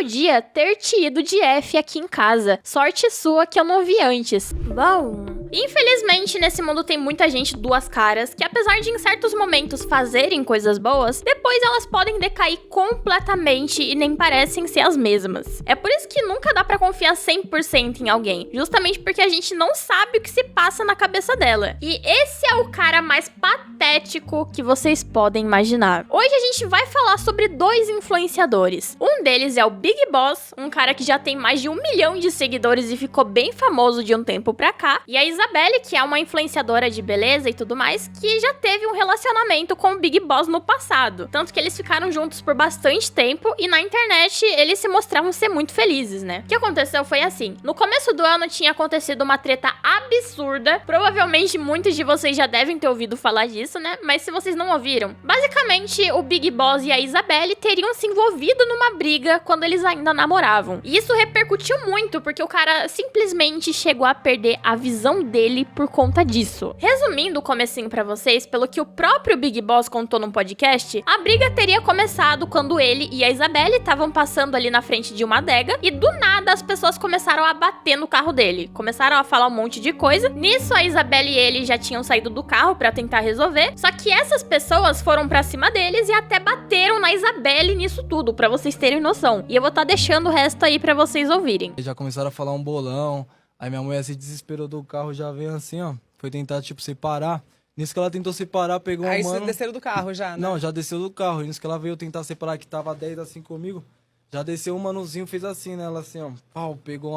podia ter te ido de F aqui em casa. Sorte sua que eu não vi antes. Bom... Infelizmente, nesse mundo tem muita gente duas caras que, apesar de em certos momentos fazerem coisas boas, depois elas podem decair completamente e nem parecem ser as mesmas. É por isso que nunca dá pra confiar 100% em alguém, justamente porque a gente não sabe o que se passa na cabeça dela. E esse é o cara mais patético que vocês podem imaginar. Hoje a gente vai falar sobre dois influenciadores. Um deles é o Big Boss, um cara que já tem mais de 1 milhão de seguidores e ficou bem famoso de um tempo pra cá, e a Isabelle, que é uma influenciadora de beleza e tudo mais, que já teve um relacionamento com o Big Boss no passado. Tanto que eles ficaram juntos por bastante tempo e na internet eles se mostravam ser muito felizes, né? O que aconteceu foi assim. No começo do ano tinha acontecido uma treta absurda. Provavelmente muitos de vocês já devem ter ouvido falar disso, né? Mas se vocês não ouviram, basicamente o Big Boss e a Isabelle teriam se envolvido numa briga quando eles ainda namoravam. E isso repercutiu muito porque o cara simplesmente chegou a perder a visão dele por conta disso. Resumindo o comecinho pra vocês, pelo que o próprio Big Boss contou num podcast, a briga teria começado quando ele e a Isabelle estavam passando ali na frente de uma adega e do nada as pessoas começaram a bater no carro dele. Começaram a falar um monte de coisa. Nisso a Isabelle e ele já tinham saído do carro pra tentar resolver, só que essas pessoas foram pra cima deles e até bateram na Isabelle nisso tudo, pra vocês terem noção. E eu vou estar deixando o resto aí pra vocês ouvirem. Já começaram a falar um bolão. Aí minha mulher se desesperou do carro, já veio assim, ó. Foi tentar, tipo, separar. Nisso que ela tentou separar, pegou um mano... Aí vocês desceram do carro já, né? Não, já desceu do carro. Nisso que ela veio tentar separar, que tava 10 assim comigo. Já desceu um manozinho, fez assim, né? Ela assim, ó. Pau, pegou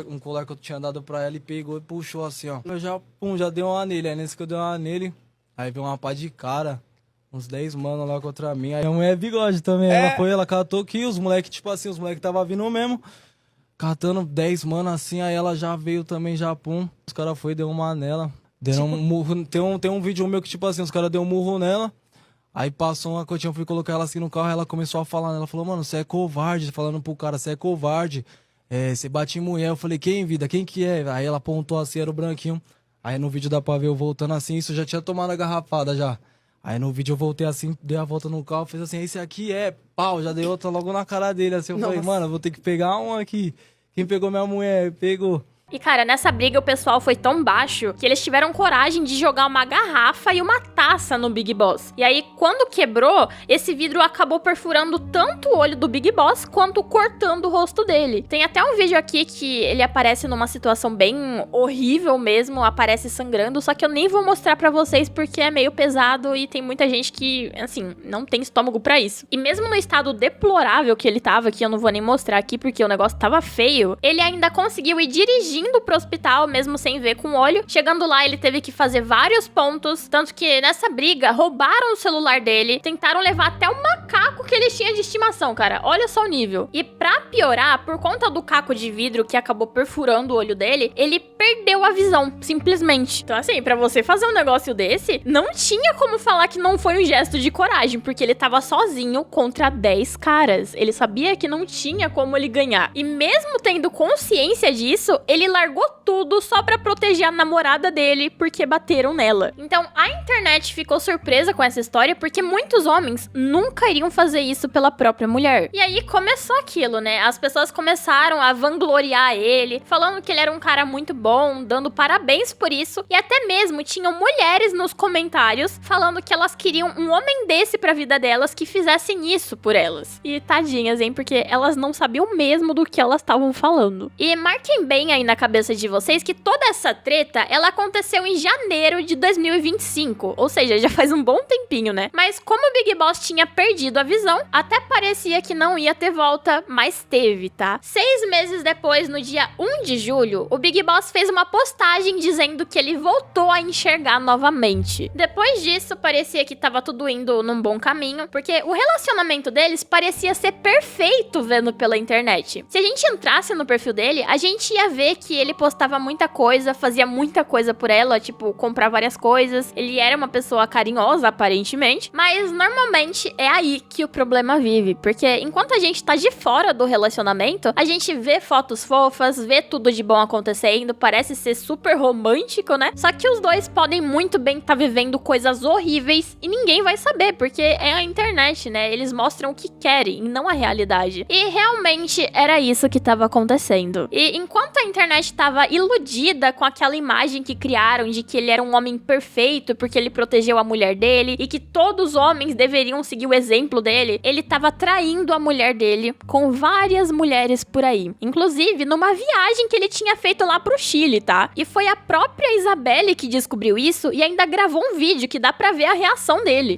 um colar que eu tinha dado pra ela e pegou e puxou assim, ó. Eu já, já dei uma nele. Aí nesse que eu dei uma nele, aí veio uma pá de cara. Uns 10 mano lá contra mim. Aí a mulher é bigode também. Ela catou aqui, os moleques, tipo assim, os moleques tava vindo mesmo. Catando 10 mano assim, aí ela já veio também, já pum. Os caras foi, deu uma nela. Deram um murro. Tem um vídeo meu que, tipo assim, os caras deu um murro nela. Aí passou uma cotinha, eu fui colocar ela assim no carro, ela começou a falar, ela falou, mano, você é covarde, falando pro cara, você é covarde. Você bate em mulher. Eu falei, quem, vida? Quem que é? Aí ela apontou assim, era o branquinho. Aí no vídeo dá pra ver eu voltando assim, isso já tinha tomado a garrafada já. Aí no vídeo eu voltei assim, dei a volta no carro, fiz assim, esse aqui é pau, já dei outra logo na cara dele, assim, eu falei, mano, eu vou ter que pegar um aqui. Quem pegou minha mulher, pegou. E cara, nessa briga o pessoal foi tão baixo que eles tiveram coragem de jogar uma garrafa e uma taça no Big Boss. E aí, quando quebrou, esse vidro acabou perfurando tanto o olho do Big Boss quanto cortando o rosto dele. Tem até um vídeo aqui que ele aparece numa situação bem horrível mesmo, aparece sangrando, só que eu nem vou mostrar pra vocês porque é meio pesado e tem muita gente que, assim, não tem estômago pra isso. E mesmo no estado deplorável que ele tava, que eu não vou nem mostrar aqui porque o negócio tava feio, ele ainda conseguiu ir dirigindo pro hospital, mesmo sem ver com o olho. Chegando lá, ele teve que fazer vários pontos, tanto que nessa briga, roubaram o celular dele, tentaram levar até o macaco que ele tinha de estimação, cara. Olha só o nível. E pra piorar, por conta do caco de vidro que acabou perfurando o olho dele, ele perdeu a visão, simplesmente. Então assim, pra você fazer um negócio desse, não tinha como falar que não foi um gesto de coragem, porque ele tava sozinho contra 10 caras. Ele sabia que não tinha como ele ganhar. E mesmo tendo consciência disso, ele largou tudo só pra proteger a namorada dele, porque bateram nela. Então, a internet ficou surpresa com essa história, porque muitos homens nunca iriam fazer isso pela própria mulher. E aí começou aquilo, né? As pessoas começaram a vangloriar ele, falando que ele era um cara muito bom, dando parabéns por isso, e até mesmo tinham mulheres nos comentários falando que elas queriam um homem desse pra vida delas que fizessem isso por elas. E tadinhas, hein? Porque elas não sabiam mesmo do que elas estavam falando. E marquem bem aí na cabeça de vocês que toda essa treta, ela aconteceu em janeiro de 2025, ou seja, já faz um bom tempinho, né? Mas como o Big Boss tinha perdido a visão, até parecia que não ia ter volta, mas teve, tá? 6 meses depois, no dia 1 de julho, o Big Boss fez uma postagem dizendo que ele voltou a enxergar novamente. Depois disso, parecia que tava tudo indo num bom caminho, porque o relacionamento deles parecia ser perfeito vendo pela internet. Se a gente entrasse no perfil dele, a gente ia ver que ele postava muita coisa, fazia muita coisa por ela, tipo, comprar várias coisas. Ele era uma pessoa carinhosa, aparentemente, mas normalmente é aí que o problema vive, porque enquanto a gente tá de fora do relacionamento, a gente vê fotos fofas, vê tudo de bom acontecendo, parece ser super romântico, né? Só que os dois podem muito bem estar vivendo coisas horríveis e ninguém vai saber, porque é a internet, né? Eles mostram o que querem e não a realidade. E realmente era isso que tava acontecendo. E enquanto a internet tava iludida com aquela imagem que criaram de que ele era um homem perfeito porque ele protegeu a mulher dele e que todos os homens deveriam seguir o exemplo dele, ele tava traindo a mulher dele com várias mulheres por aí. Inclusive, numa viagem que ele tinha feito lá pro Chile, tá? E foi a própria Isabelle que descobriu isso e ainda gravou um vídeo que dá pra ver a reação dele.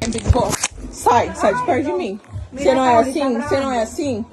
Sai de perto de mim. Você não é assim? Você não é assim?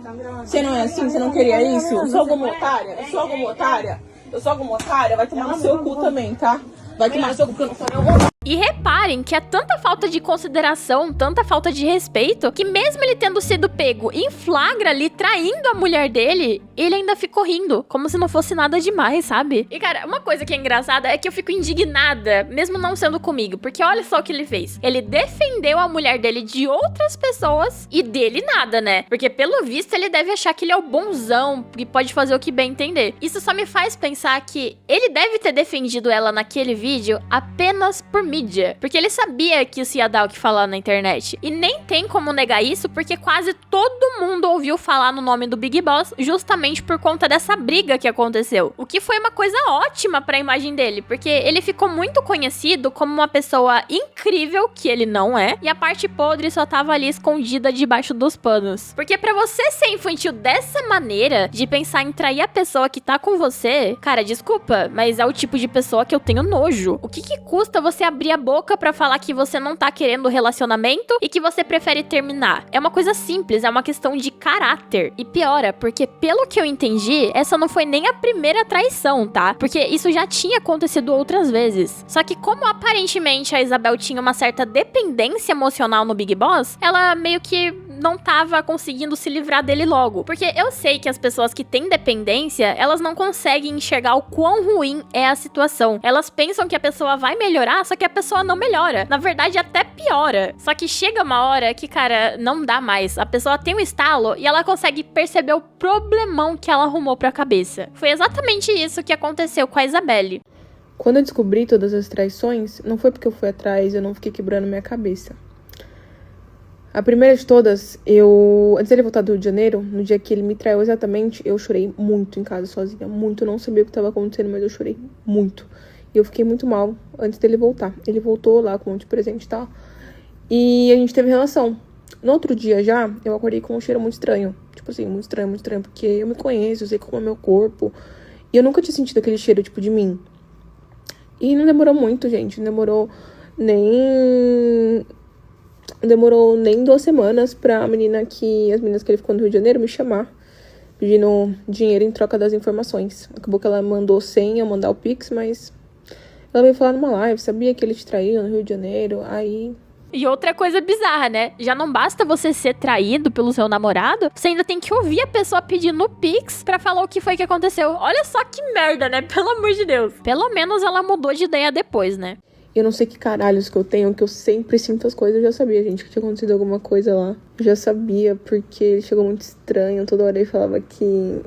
Você não é assim? Você não queria isso? Eu sou alguma otária? Eu sou alguma otária? Eu sou alguma otária? Vai tomar no seu cu também, tá? Vai tomar no seu cu, porque eu não sou nenhuma. E reparem que é tanta falta de consideração, tanta falta de respeito, que mesmo ele tendo sido pego em flagra ali, traindo a mulher dele, ele ainda ficou rindo, como se não fosse nada demais, sabe? E cara, uma coisa que é engraçada é que eu fico indignada, mesmo não sendo comigo, porque olha só o que ele fez. Ele defendeu a mulher dele de outras pessoas e dele nada, né? Porque pelo visto ele deve achar que ele é o bonzão, que pode fazer o que bem entender. Isso só me faz pensar que ele deve ter defendido ela naquele vídeo apenas por mídia, porque ele sabia que isso ia dar o que falar na internet. E nem tem como negar isso, porque quase todo mundo ouviu falar no nome do Big Boss justamente por conta dessa briga que aconteceu. O que foi uma coisa ótima pra imagem dele, porque ele ficou muito conhecido como uma pessoa incrível, que ele não é, e a parte podre só tava ali escondida debaixo dos panos. Porque pra você ser infantil dessa maneira, de pensar em trair a pessoa que tá com você, cara, desculpa, mas é o tipo de pessoa que eu tenho nojo. O que custa você abrir a boca pra falar que você não tá querendo relacionamento e que você prefere terminar? É uma coisa simples, é uma questão de caráter. E piora, porque pelo que eu entendi, essa não foi nem a primeira traição, tá? Porque isso já tinha acontecido outras vezes. Só que como aparentemente a Isabel tinha uma certa dependência emocional no Big Boss, ela meio que não tava conseguindo se livrar dele logo. Porque eu sei que as pessoas que têm dependência, elas não conseguem enxergar o quão ruim é a situação. Elas pensam que a pessoa vai melhorar, só que a pessoa não melhora. Na verdade, até piora. Só que chega uma hora que, cara, não dá mais. A pessoa tem um estalo e ela consegue perceber o problemão que ela arrumou pra cabeça. Foi exatamente isso que aconteceu com a Isabelle. Quando eu descobri todas as traições, não foi porque eu fui atrás, eu não fiquei quebrando minha cabeça. A primeira de todas, antes dele voltar do Rio de Janeiro, no dia que ele me traiu exatamente, eu chorei muito em casa sozinha. Muito, eu não sabia o que estava acontecendo, mas eu chorei muito. E eu fiquei muito mal antes dele voltar. Ele voltou lá com um monte de presente e tal. E a gente teve relação. No outro dia já, eu acordei com um cheiro muito estranho. Tipo assim, muito estranho, porque eu me conheço, eu sei como é meu corpo. E eu nunca tinha sentido aquele cheiro, tipo, de mim. E não demorou muito, gente. Não demorou nem 2 semanas pra as meninas que ele ficou no Rio de Janeiro me chamar, pedindo dinheiro em troca das informações. Acabou que ela mandou sem eu mandar o Pix, mas ela veio falar numa live, sabia que ele te traiu no Rio de Janeiro, aí... E outra coisa bizarra, né? Já não basta você ser traído pelo seu namorado, você ainda tem que ouvir a pessoa pedindo no Pix pra falar o que foi que aconteceu. Olha só que merda, né? Pelo amor de Deus. Pelo menos ela mudou de ideia depois, né? Eu não sei que caralhos que eu tenho, que eu sempre sinto as coisas. Eu já sabia, gente, que tinha acontecido alguma coisa lá. Eu já sabia, porque ele chegou muito estranho. Toda hora ele falava que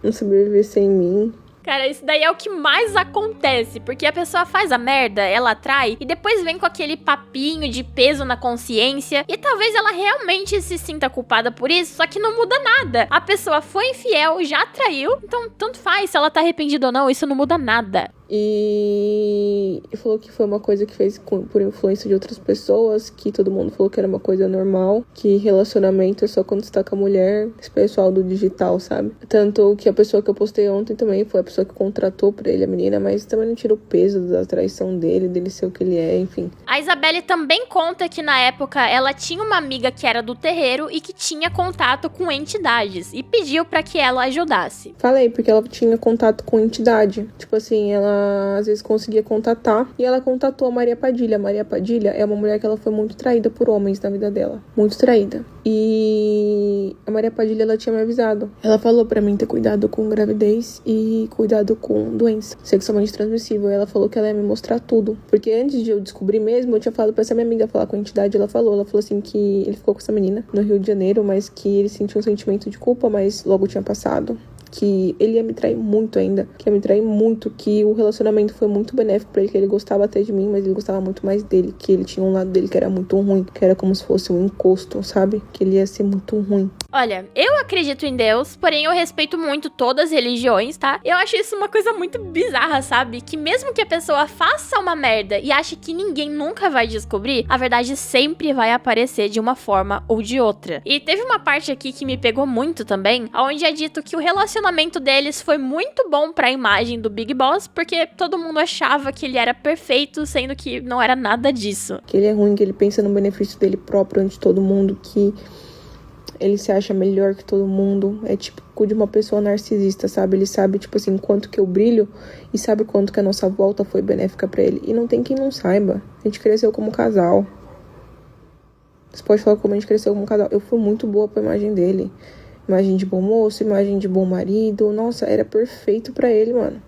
não sabia viver sem mim. Cara, isso daí é o que mais acontece, porque a pessoa faz a merda, ela atrai, e depois vem com aquele papinho de peso na consciência, e talvez ela realmente se sinta culpada por isso, só que não muda nada. A pessoa foi infiel, já traiu, então tanto faz se ela tá arrependida ou não, isso não muda nada. E falou que foi uma coisa que fez por influência de outras pessoas, que todo mundo falou que era uma coisa normal, que relacionamento é só quando você tá com a mulher, esse pessoal do digital, sabe? Tanto que a pessoa que eu postei ontem também foi a pessoa que contratou pra ele, a menina, mas também não tira o peso da traição dele ser o que ele é, enfim. A Isabelle também conta que na época ela tinha uma amiga que era do terreiro e que tinha contato com entidades, e pediu pra que ela ajudasse. Falei, porque ela tinha contato com entidade, tipo assim, ela ela às vezes conseguia contatar. E ela contatou a Maria Padilha. A Maria Padilha é uma mulher que ela foi muito traída por homens na vida dela. Muito traída. E a Maria Padilha, ela tinha me avisado. Ela falou pra mim ter cuidado com gravidez e cuidado com doença sexualmente transmissível. Ela falou que ela ia me mostrar tudo. Porque antes de eu descobrir mesmo, eu tinha falado pra essa minha amiga falar com a entidade. Ela falou assim que ele ficou com essa menina no Rio de Janeiro, mas que ele sentiu um sentimento de culpa, mas logo tinha passado. Que ele ia me trair muito ainda, que ia me trair muito, que o relacionamento foi muito benéfico pra ele, que ele gostava até de mim, mas ele gostava muito mais dele, que ele tinha um lado dele que era muito ruim, que era como se fosse um encosto, sabe? Que ele ia ser muito ruim. Olha, eu acredito em Deus, porém eu respeito muito todas as religiões, tá? Eu acho isso uma coisa muito bizarra, sabe? Que mesmo que a pessoa faça uma merda e ache que ninguém nunca vai descobrir, a verdade sempre vai aparecer de uma forma ou de outra. E teve uma parte aqui que me pegou muito também, onde é dito que o relacionamento deles foi muito bom pra imagem do Big Boss, porque todo mundo achava que ele era perfeito, sendo que não era nada disso. Que ele é ruim, que ele pensa no benefício dele próprio ante todo mundo, que ele se acha melhor que todo mundo. É tipo de uma pessoa narcisista, sabe? Ele sabe, tipo assim, quanto que eu brilho e sabe quanto que a nossa volta foi benéfica pra ele. E não tem quem não saiba. A gente cresceu como casal. Você pode falar como a gente cresceu como casal. Eu fui muito boa pra imagem dele. Imagem de bom moço, imagem de bom marido. Nossa, era perfeito pra ele, mano.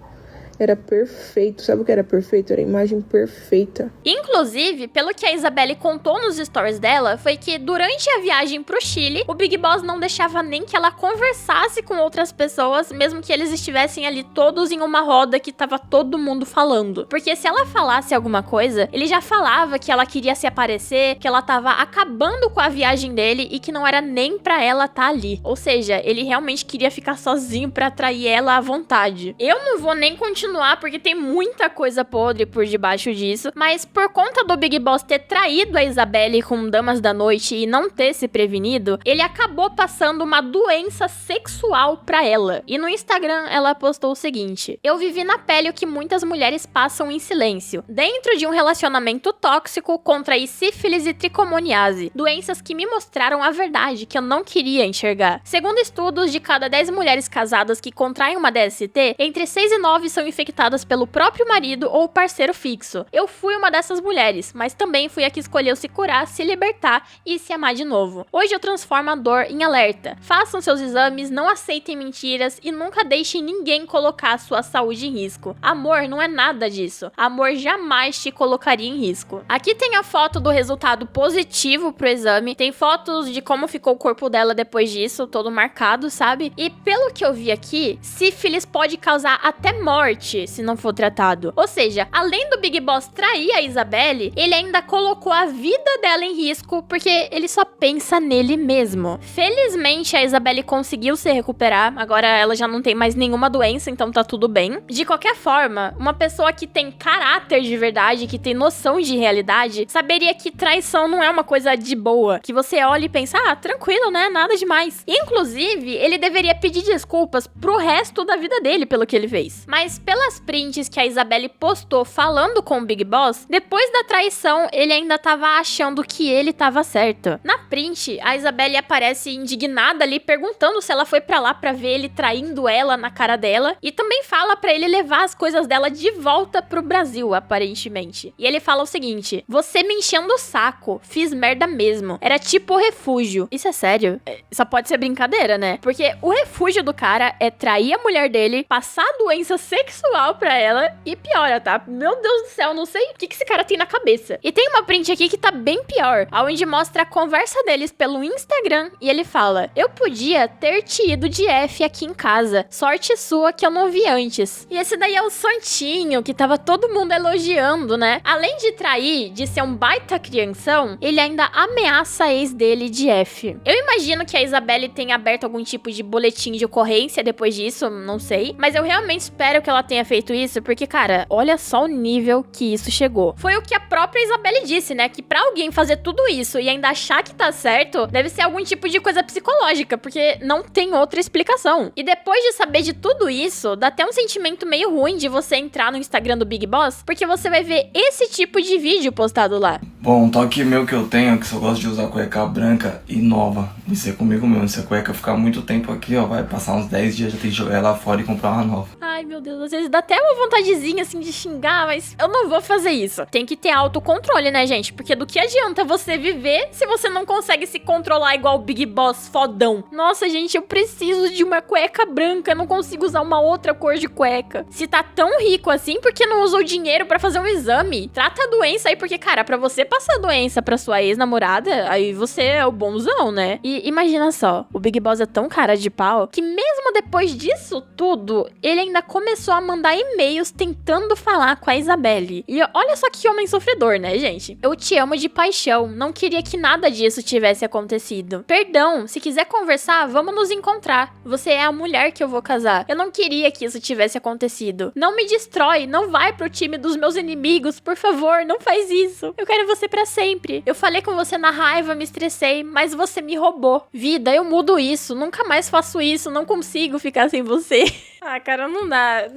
Era perfeito. Sabe o que era perfeito? Era a imagem perfeita. Inclusive, pelo que a Isabelle contou nos stories dela, foi que durante a viagem pro Chile, o Big Boss não deixava nem que ela conversasse com outras pessoas, mesmo que eles estivessem ali todos em uma roda que tava todo mundo falando. Porque se ela falasse alguma coisa, ele já falava que ela queria se aparecer, que ela tava acabando com a viagem dele e que não era nem pra ela tá ali. Ou seja, ele realmente queria ficar sozinho pra atrair ela à vontade. Eu não vou nem continuar porque tem muita coisa podre por debaixo disso, mas por conta do Big Boss ter traído a Isabelle com Damas da Noite e não ter se prevenido, ele acabou passando uma doença sexual pra ela. E no Instagram ela postou o seguinte: eu vivi na pele o que muitas mulheres passam em silêncio. Dentro de um relacionamento tóxico, contraí sífilis e tricomoniase, doenças que me mostraram a verdade que eu não queria enxergar. Segundo estudos, de cada 10 mulheres casadas que contraem uma DST, entre 6 e 9 são infectadas pelo próprio marido ou parceiro fixo. Eu fui uma dessas mulheres, mas também fui a que escolheu se curar, se libertar e se amar de novo. Hoje eu transformo a dor em alerta. Façam seus exames, não aceitem mentiras e nunca deixem ninguém colocar a sua saúde em risco. Amor não é nada disso. Amor jamais te colocaria em risco. Aqui tem a foto do resultado positivo pro exame, tem fotos de como ficou o corpo dela depois disso, todo marcado, sabe? E pelo que eu vi aqui, sífilis pode causar até morte se não for tratado. Ou seja, além do Big Boss trair a Isabelle, ele ainda colocou a vida dela em risco porque ele só pensa nele mesmo. Felizmente, a Isabelle conseguiu se recuperar, agora ela já não tem mais nenhuma doença, então tá tudo bem. De qualquer forma, uma pessoa que tem caráter de verdade, que tem noção de realidade, saberia que traição não é uma coisa de boa, que você olha e pensa, ah, tranquilo, né, nada demais. Inclusive, ele deveria pedir desculpas pro resto da vida dele pelo que ele fez. Mas pelas prints que a Isabelle postou falando com o Big Boss, depois da traição, ele ainda tava achando que ele tava certo. Na print, a Isabelle aparece indignada ali, perguntando se ela foi pra lá pra ver ele traindo ela na cara dela, e também fala pra ele levar as coisas dela de volta pro Brasil, aparentemente. E ele fala o seguinte: você me enchendo o saco, fiz merda mesmo, era tipo o refúgio. Isso é sério? Só pode ser brincadeira, né? Porque o refúgio do cara é trair a mulher dele, passar a doença sexual pra ela e piora, tá? Meu Deus do céu, não sei o que esse cara tem na cabeça. E tem uma print aqui que tá bem pior, onde mostra a conversa deles pelo Instagram e ele fala: eu podia ter te ido de F aqui em casa, sorte sua que eu não vi antes. E esse daí é o santinho que tava todo mundo elogiando, né? Além de trair, de ser um baita crianção, ele ainda ameaça a ex dele de F. Eu imagino que a Isabelle tenha aberto algum tipo de boletim de ocorrência depois disso, não sei, mas eu realmente espero que ela tenha feito isso, porque, cara, olha só o nível que isso chegou. Foi o que a própria Isabelle disse, né? Que pra alguém fazer tudo isso e ainda achar que tá certo, deve ser algum tipo de coisa psicológica, porque não tem outra explicação. E depois de saber de tudo isso, dá até um sentimento meio ruim de você entrar no Instagram do Big Boss, porque você vai ver esse tipo de vídeo postado lá. Bom, um toque meu que eu tenho é que eu gosto de usar cueca branca e nova. Isso é comigo mesmo. Se a cueca ficar muito tempo aqui, ó, vai passar uns 10 dias, já tem que jogar ela fora e comprar uma nova. Ai, meu Deus, às vezes dá até uma vontadezinha, assim, de xingar, mas eu não vou fazer isso. Tem que ter autocontrole, né, gente? Porque do que adianta você viver se você não consegue se controlar igual o Big Boss fodão? Nossa, gente, eu preciso de uma cueca branca, eu não consigo usar uma outra cor de cueca. Se tá tão rico assim, por que não usa o dinheiro pra fazer um exame? Trata a doença aí, porque, cara, pra você passar a doença pra sua ex-namorada, aí você é o bonzão, né? E imagina só, o Big Boss é tão cara de pau que mesmo depois disso tudo, ele ainda começou a mandar e-mails tentando falar com a Isabelle. E olha só que homem sofredor, né, gente? Eu te amo de paixão, não queria que nada disso tivesse acontecido. Perdão, se quiser conversar, vamos nos encontrar. Você é a mulher que eu vou casar. Eu não queria que isso tivesse acontecido. Não me destrói, não vai pro time dos meus inimigos, por favor, não faz isso. Eu quero você pra sempre. Eu falei com você na raiva, me estressei, mas você me roubou. Vida, eu mudo isso, nunca mais faço isso, não consigo ficar sem você. Ah, cara, não dá.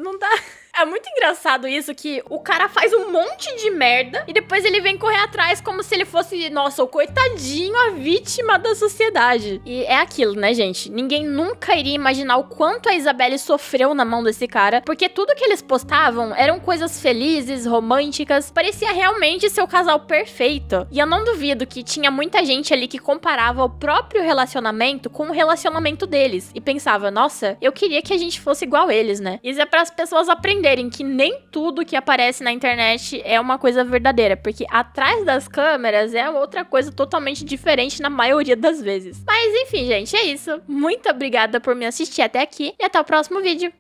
É muito engraçado isso, que o cara faz um monte de merda e depois ele vem correr atrás como se ele fosse, nossa, o coitadinho, a vítima da sociedade. E é aquilo, né, gente? Ninguém nunca iria imaginar o quanto a Isabelle sofreu na mão desse cara, porque tudo que eles postavam eram coisas felizes, românticas, parecia realmente ser o casal perfeito. E eu não duvido que tinha muita gente ali que comparava o próprio relacionamento com o relacionamento deles e pensava, nossa, eu queria que a gente fosse igual eles, né? Isso é para as pessoas aprenderem que nem tudo que aparece na internet é uma coisa verdadeira, porque atrás das câmeras é outra coisa totalmente diferente na maioria das vezes. Mas enfim, gente, é isso. Muito obrigada por me assistir até aqui e até o próximo vídeo.